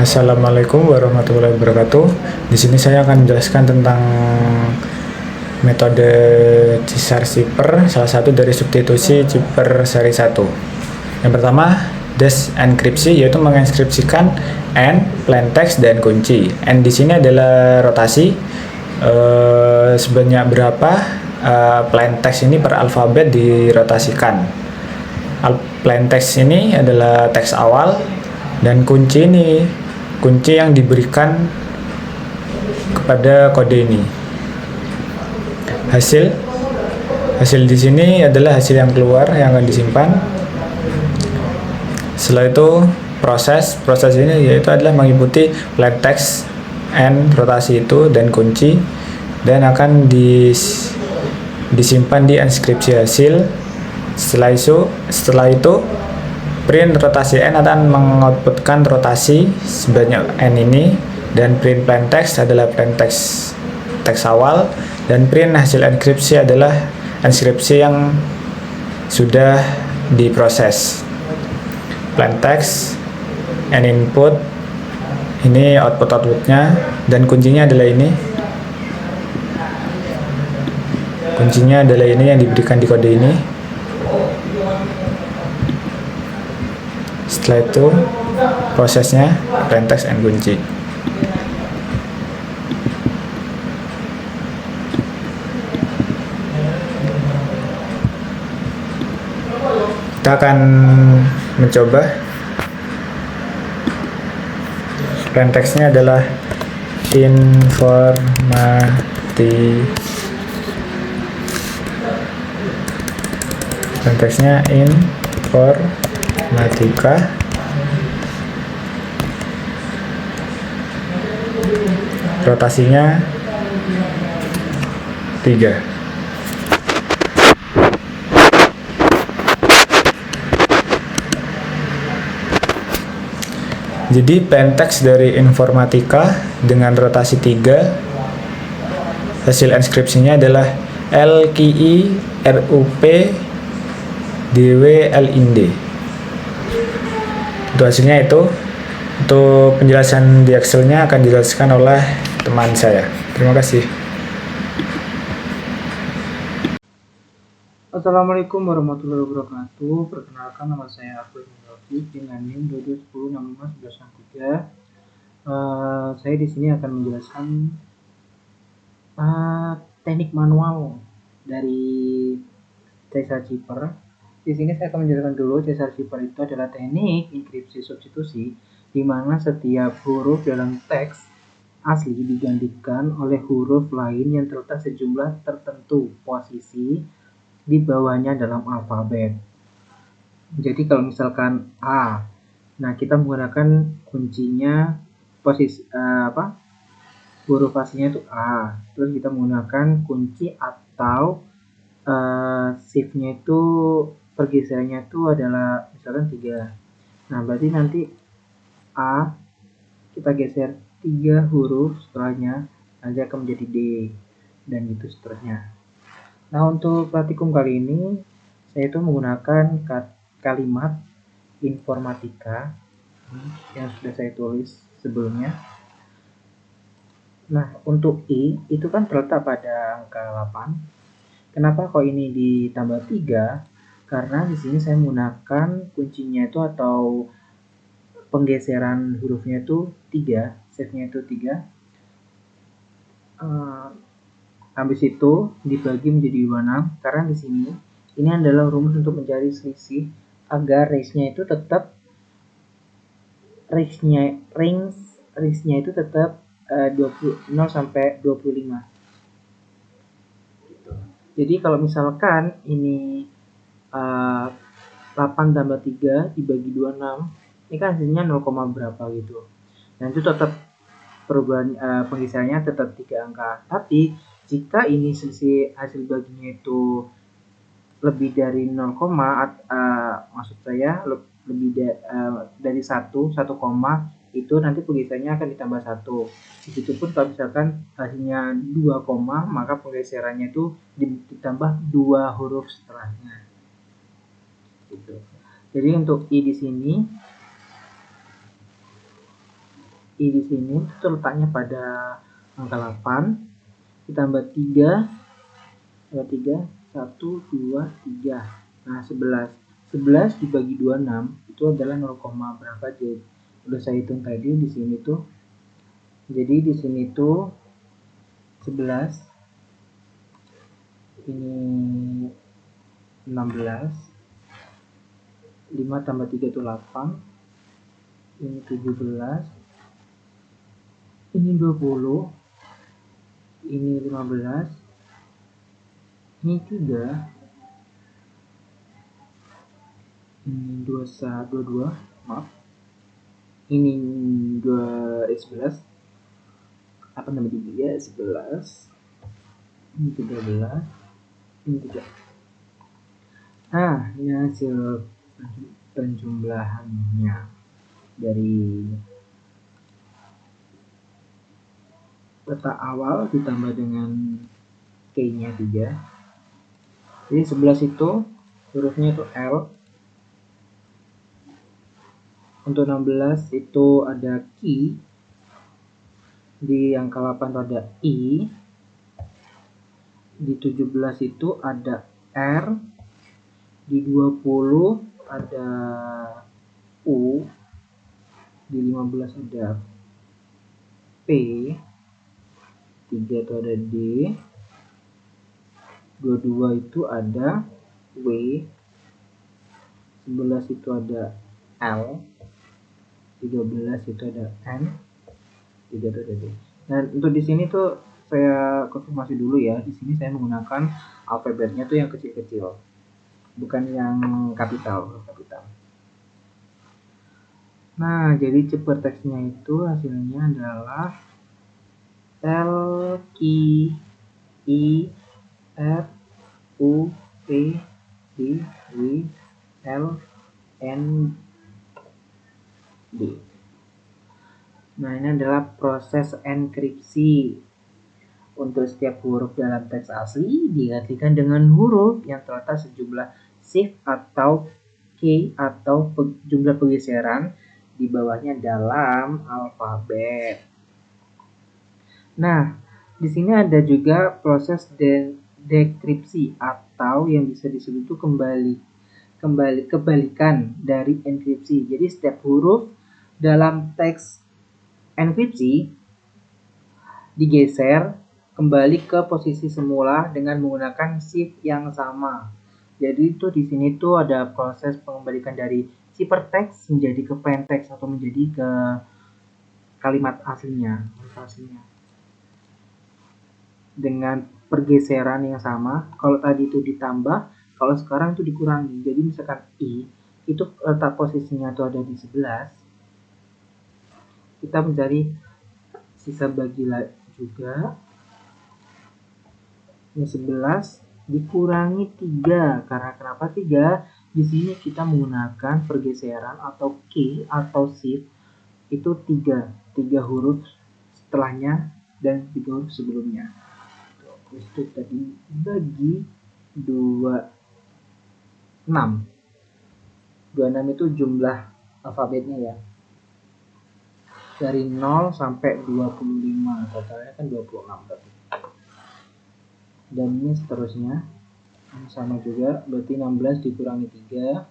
Assalamualaikum warahmatullahi wabarakatuh. Di sini saya akan menjelaskan tentang metode Caesar-Cipher, salah satu dari substitusi Cipher seri 1. Yang pertama, desenkripsi, yaitu menginskripsikan n, plaintext, dan kunci. N di sini adalah rotasi, sebanyak berapa plaintext ini per alfabet dirotasikan. Plaintext ini adalah teks awal, dan kunci ini kunci yang diberikan kepada kode ini. Hasil di sini adalah hasil yang keluar yang akan disimpan. Setelah itu proses ini yaitu adalah mengikuti plaintext n rotasi itu dan kunci, dan akan disimpan di inskripsi hasil. Setelah itu print rotasi n akan mengoutputkan rotasi sebanyak n ini, dan print plaintext adalah plaintext teks awal, dan print hasil inskripsi adalah inskripsi yang sudah diproses. Plaintext n input, ini outputnya, dan kuncinya adalah ini. Kuncinya adalah ini yang diberikan di kode ini. Setelah itu prosesnya plaintext and kunci. Kita akan mencoba. Plaintextnya adalah plaintextnya informatika. Rotasinya 3. Jadi plaintext dari informatika dengan rotasi 3, hasil inskripsinya adalah LKI RUP DW LIND. Untuk hasilnya itu. Untuk penjelasan di Excel-nya akan dijelaskan oleh teman saya. Terima kasih. Assalamualaikum warahmatullahi wabarakatuh. Perkenalkan, nama saya Abdul Taufik dengan NIM 2210651193. Saya di sini akan menjelaskan teknik manual dari Caesar-Cipher. Di sini saya akan menjelaskan dulu. Caesar-Cipher itu adalah teknik enkripsi substitusi, di mana setiap huruf dalam teks asli digantikan oleh huruf lain yang terletak sejumlah tertentu posisi di bawahnya dalam alfabet. Jadi kalau misalkan A, nah kita menggunakan kuncinya posisi huruf aslinya itu A, terus kita menggunakan kunci atau shift-nya itu pergeserannya itu adalah misalkan 3. Nah berarti nanti A kita geser 3 huruf setelahnya, nanti akan menjadi D, dan gitu seterusnya. Nah untuk praktikum kali ini saya itu menggunakan kalimat informatika yang sudah saya tulis sebelumnya. Nah untuk I itu kan terletak pada angka 8. Kenapa kok ini ditambah 3? Karena di sini saya menggunakan kuncinya itu atau penggeseran hurufnya itu 3, shift-nya itu 3. Habis itu dibagi menjadi 26, karena di sini ini adalah rumus untuk mencari selisih agar range-nya itu tetap 0 sampai 25. Jadi kalau misalkan ini 8 tambah 3 dibagi 26, ini kan hasilnya 0, berapa gitu. Dan itu tetap perubahan penggeserannya tetap 3 angka. Tapi jika ini selisih hasil baginya itu lebih dari 0, maksud saya lebih dari 1, itu nanti penggeserannya akan ditambah 1. Begitupun kalau misalkan hasilnya 2 koma, maka penggeserannya itu ditambah 2 huruf setelahnya. Gitu. Jadi untuk I di sini itu letaknya pada angka 8 ditambah 3 1, 2, 3. Nah, 11 dibagi 26 itu adalah 0, berapa aja? Udah saya hitung tadi di sini tuh. Jadi di sini tuh 11 ini 16, 5 tambah 3 itu 8, ini 17, ini 20, ini 15, ini 3, ini 22, maaf, ini 11, apa nama dia, 11, ini 13, ini 3. Nah, ini hasil penjumlahannya dari letak awal ditambah dengan K-nya 3. Jadi 11 itu hurufnya itu L. Untuk 16 itu ada Q. Di angka 8 itu ada I. Di 17 itu ada R. Di 20 ada U. Di 15 ada P. 3 itu ada D. 22 itu ada W. 11 itu ada L. 13 itu ada N. 3 itu ada D. Dan untuk di sini tuh saya konfirmasi dulu ya. Di sini saya menggunakan alfabetnya tuh yang kecil-kecil, bukan yang kapital. Nah, jadi ciptateksnya itu hasilnya adalah L, Q, I, R, U, P, D, W, L, N, D. Nah, ini adalah proses enkripsi. Untuk setiap huruf dalam teks asli digantikan dengan huruf yang terletak sejumlah shift atau key atau jumlah pergeseran di bawahnya dalam alfabet. Nah, di sini ada juga proses dekripsi atau yang bisa disebut itu kebalikan dari enkripsi. Jadi setiap huruf dalam teks enkripsi digeser kembali ke posisi semula dengan menggunakan shift yang sama. Jadi itu di sini tuh ada proses pengembalikan dari ciphertext menjadi ke plaintext atau menjadi ke kalimat aslinya. Dengan pergeseran yang sama. Kalau tadi itu ditambah, kalau sekarang itu dikurangi. Jadi misalkan I itu letak posisinya itu ada di 11. Kita mencari sisa bagi juga. Ini 11 dikurangi 3. Karena kenapa 3? Di sini kita menggunakan pergeseran atau key atau shift itu 3 huruf setelahnya dan 3 huruf sebelumnya. Itu tadi bagi 26. 26 itu jumlah alfabetnya ya. Dari 0 sampai 25, totalnya kan 26 tadi. Dan ini seterusnya sama juga, berarti 16 dikurangi 3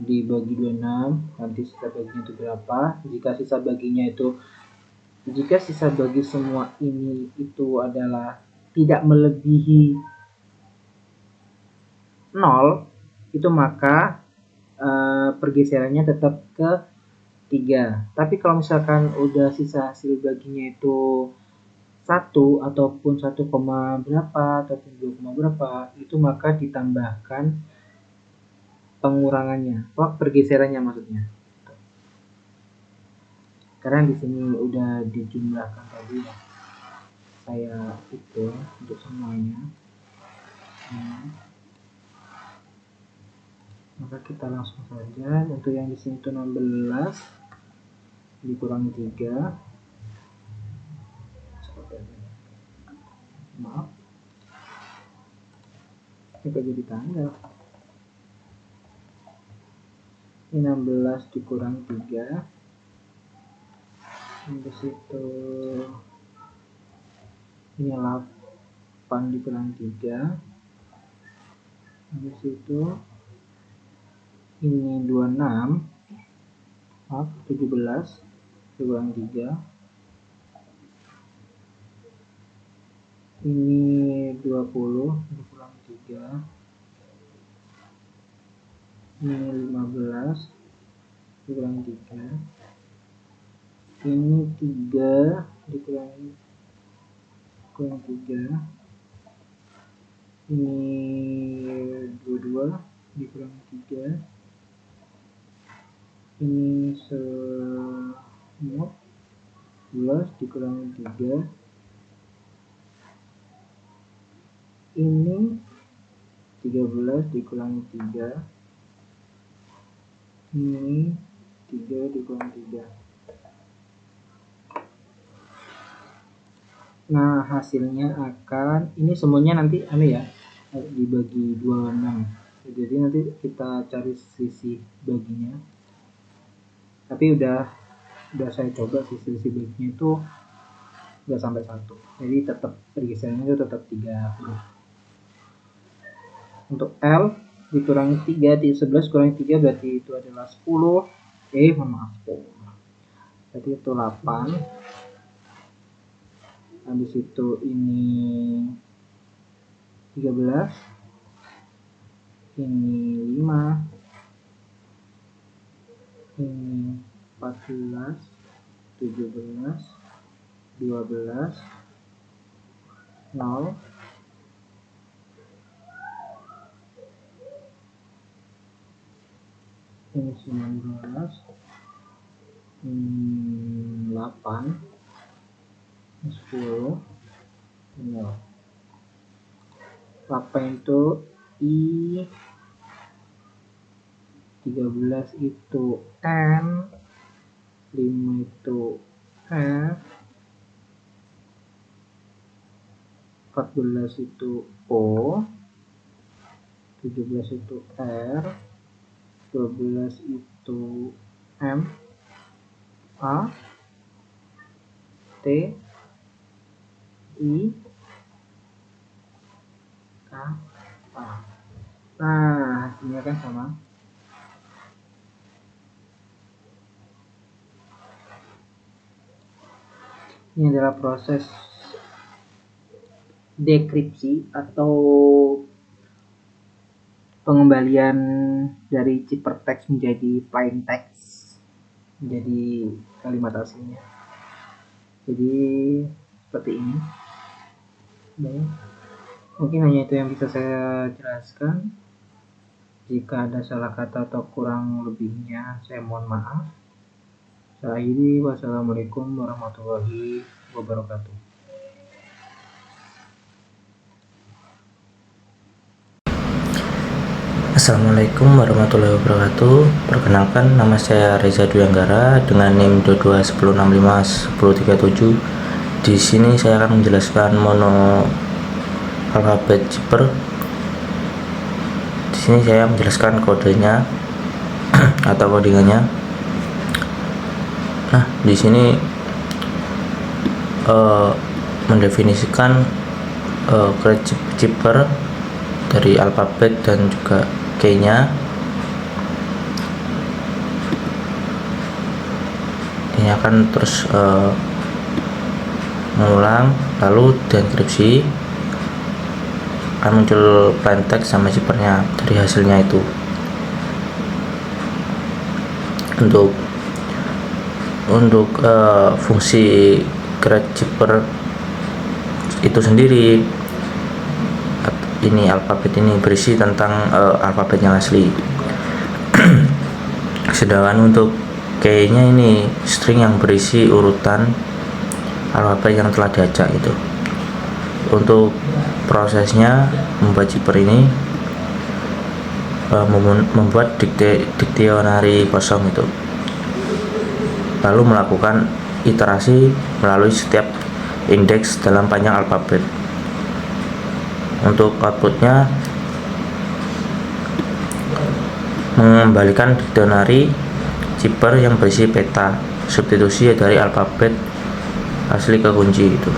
dibagi 26, nanti sisa baginya itu berapa. Jika sisa bagi semua ini itu adalah tidak melebihi 0, itu maka pergeserannya tetap ke 3. Tapi kalau misalkan udah sisa hasil baginya itu 1 ataupun 1, berapa ataupun 2, berapa, itu maka ditambahkan pengurangannya, pergeserannya maksudnya. Karena di sini udah dijumlahkan tadi ya. Saya hitung untuk semuanya. Maka kita langsung saja untuk yang di sini itu 16 dikurangi 3, maaf, ini kok jadi tanggal, 16 dikurang 3, habis itu ini 8 dikurang 3, habis itu ini 26, maaf, 17 dikurang 3, ini 20 dikurang 3, ini 15 dikurang 3, ini 3 dikurang 3, ini 22 dikurang 3, ini 11 dikurang 3, ini 13 dikurang 3, ini 3 dikurang 3. Nah, hasilnya akan, ini semuanya nanti dibagi 26. Jadi nanti kita cari sisi baginya. Tapi udah saya coba sisi baginya itu nggak sampai 1. Jadi tetap pergeserannya itu tetap 3 huruf. Untuk L dikurangi 3, di 11 kurangi 3 berarti itu adalah 10. Maaf. Berarti itu 8. Habis itu ini 13, ini 5, ini 14, 17, 12, 0, ini 19, ini 8, 10, 0. 8 itu I, 13 itu N, 5 itu F, 14 itu O, 17 itu R, 12 itu M, A, T, I, K, A. Nah, hasilnya kan sama. Ini adalah proses dekripsi atau pengembalian dari ciphertext menjadi plain text, menjadi kalimat aslinya. Jadi seperti ini. Baik. Mungkin hanya itu yang bisa saya jelaskan. Jika ada salah kata atau kurang lebihnya, saya mohon maaf. Saya akhiri. Wassalamualaikum warahmatullahi wabarakatuh. Assalamualaikum warahmatullahi wabarakatuh. Perkenalkan, nama saya Reza Dwi Anggara dengan NIM 2210651037. Di sini saya akan menjelaskan mono alfabet cipher. Di sini saya menjelaskan kodenya atau codingannya. Nah, di sini mendefinisikan cipher dari alfabet dan juga key-nya. Ini akan terus mengulang, lalu dienkripsi, akan muncul plain text sama ciphernya dari hasilnya itu. Untuk fungsi create cipher itu sendiri, ini alfabet ini berisi tentang alfabet yang asli. Sedangkan untuk key-nya ini string yang berisi urutan alfabet yang telah diacak itu. Untuk prosesnya membuat cipher ini membuat dictionary kosong itu. lalu melakukan iterasi melalui setiap indeks dalam panjang alfabet. Untuk outputnya mengembalikan dictionary zipper yang berisi peta substitusi dari alfabet asli ke kunci itu.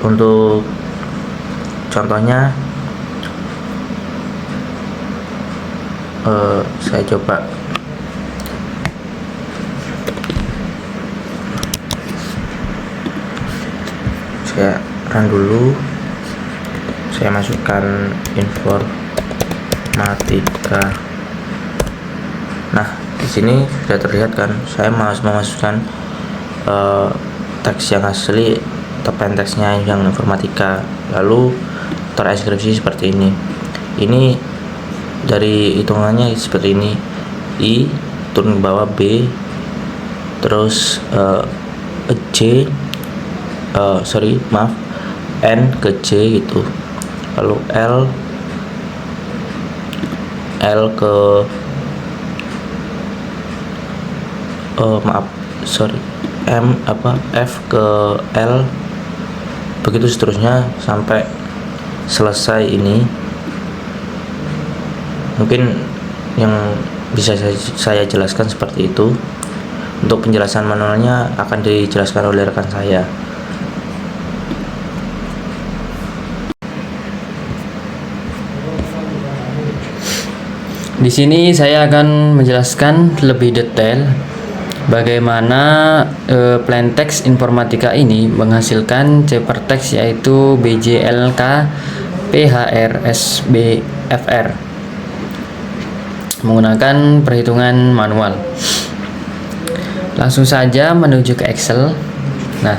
Untuk contohnya saya coba saya run dulu, saya masukkan informatika. Nah, di sini sudah terlihat kan, saya memasukkan teks yang asli atau plain teksnya yang informatika, lalu terekskripsi seperti ini. Ini dari hitungannya seperti ini: I turun ke bawah, B, terus N ke J gitu, lalu L ke F ke L, begitu seterusnya sampai selesai. Ini mungkin yang bisa saya jelaskan seperti itu. Untuk penjelasan manualnya akan dijelaskan oleh rekan saya. Di sini saya akan menjelaskan lebih detail bagaimana plain text informatika ini menghasilkan ciphertext, yaitu BJLK PHR SBFR menggunakan perhitungan manual. Langsung saja menuju ke Excel. Nah,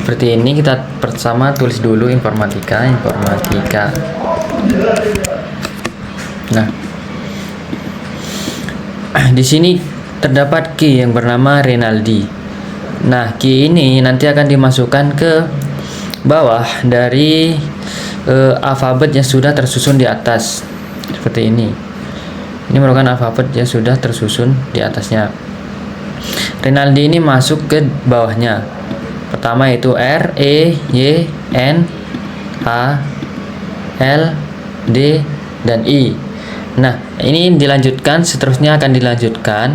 seperti ini, kita pertama tulis dulu informatika. Nah, di sini terdapat key yang bernama Rinaldi. Nah, key ini nanti akan dimasukkan ke bawah dari alfabet yang sudah tersusun di atas seperti ini. Ini merupakan alfabet yang sudah tersusun di atasnya. Rinaldi ini masuk ke bawahnya. Pertama itu R, E, Y, N, A, L, D, dan I. Nah, ini dilanjutkan, seterusnya akan dilanjutkan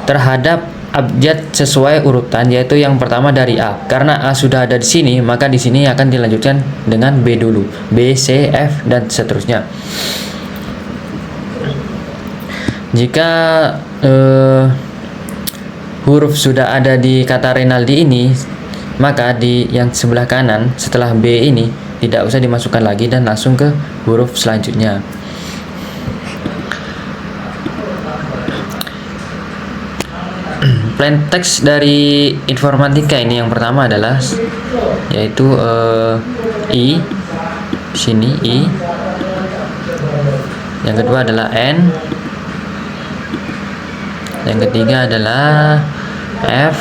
terhadap abjad sesuai urutan, yaitu yang pertama dari A. Karena A sudah ada di sini, maka di sini akan dilanjutkan dengan B dulu, B, C, F, dan seterusnya. Jika huruf sudah ada di kata Rinaldi ini, maka di yang sebelah kanan setelah B ini tidak usah dimasukkan lagi dan langsung ke huruf selanjutnya. Plain text dari informatika ini yang pertama adalah yaitu I, sini I. Yang kedua adalah N. Yang ketiga adalah F,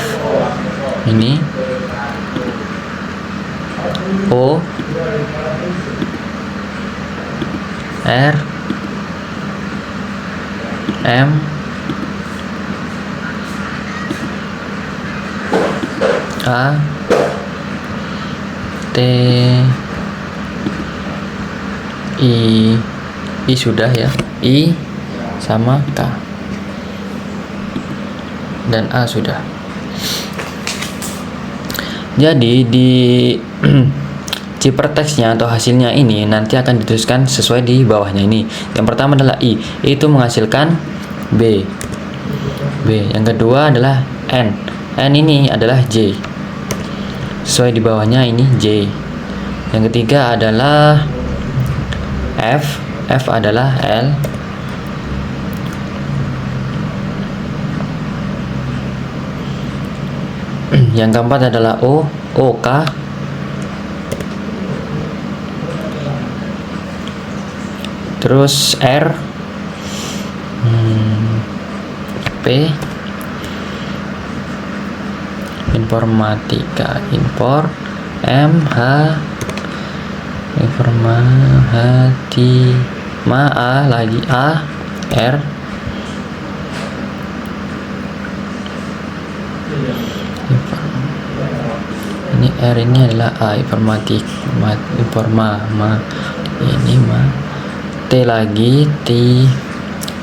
ini O, R, M, A, T, I sudah ya, I sama K, dan A sudah. Jadi di ciphertextnya atau hasilnya ini nanti akan dituliskan sesuai di bawahnya ini. Yang pertama adalah I, itu menghasilkan B. Yang kedua adalah N ini adalah J, sesuai di bawahnya ini J. Yang ketiga adalah F adalah L. Yang keempat adalah O, K. Terus R, P, informatika, impor, M, H, A lagi A, R, Ini R ini adalah A, informatik, ini T lagi, T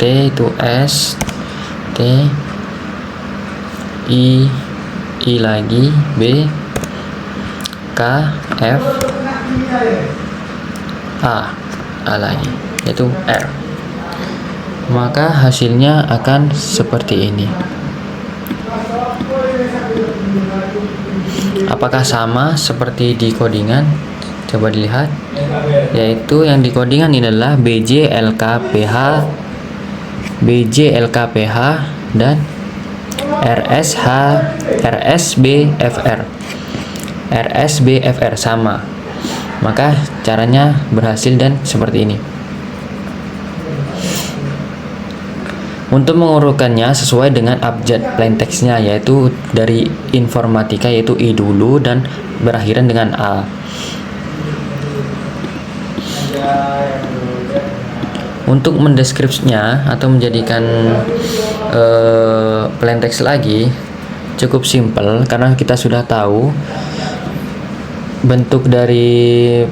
itu S, T, I lagi, B, K, F, A lagi, yaitu R. Maka hasilnya akan seperti ini. Apakah sama seperti di codingan? Coba dilihat, yaitu yang di codingan ini adalah BJ, LKPH, dan RSBFR sama. Maka caranya berhasil dan seperti ini. Untuk mengurutkannya sesuai dengan abjad plaintextnya, yaitu dari informatika yaitu I dulu dan berakhiran dengan A. Untuk mendeskripsinya atau menjadikan plaintext lagi cukup simpel, karena kita sudah tahu bentuk dari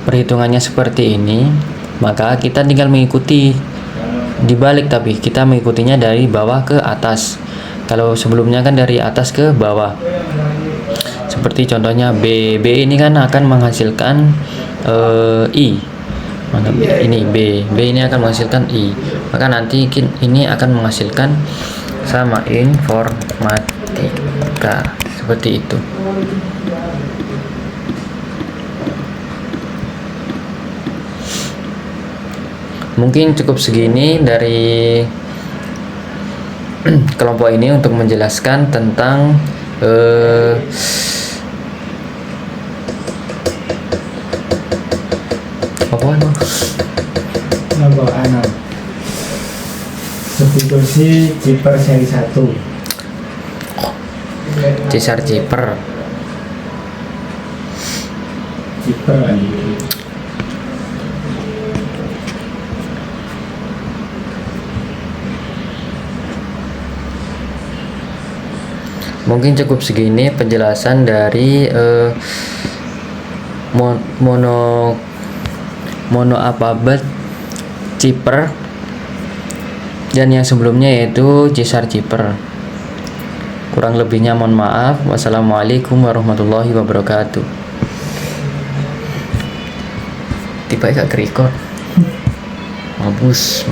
perhitungannya seperti ini. Maka kita tinggal mengikuti dibalik, tapi kita mengikutinya dari bawah ke atas. Kalau sebelumnya kan dari atas ke bawah. Seperti contohnya B ini kan akan menghasilkan I. Maka ini B ini akan menghasilkan I. Maka nanti ini akan menghasilkan sama informatika. Seperti itu. Mungkin cukup segini dari kelompok ini untuk menjelaskan tentang substitusi Zipper seri 1. Caesar Zipper. Mungkin cukup segini penjelasan dari mono alfabet Zipper dan yang sebelumnya yaitu Caesar Zipper. Kurang lebihnya mohon maaf. Wassalamualaikum warahmatullahi wabarakatuh. Tiba gak record. Mampus.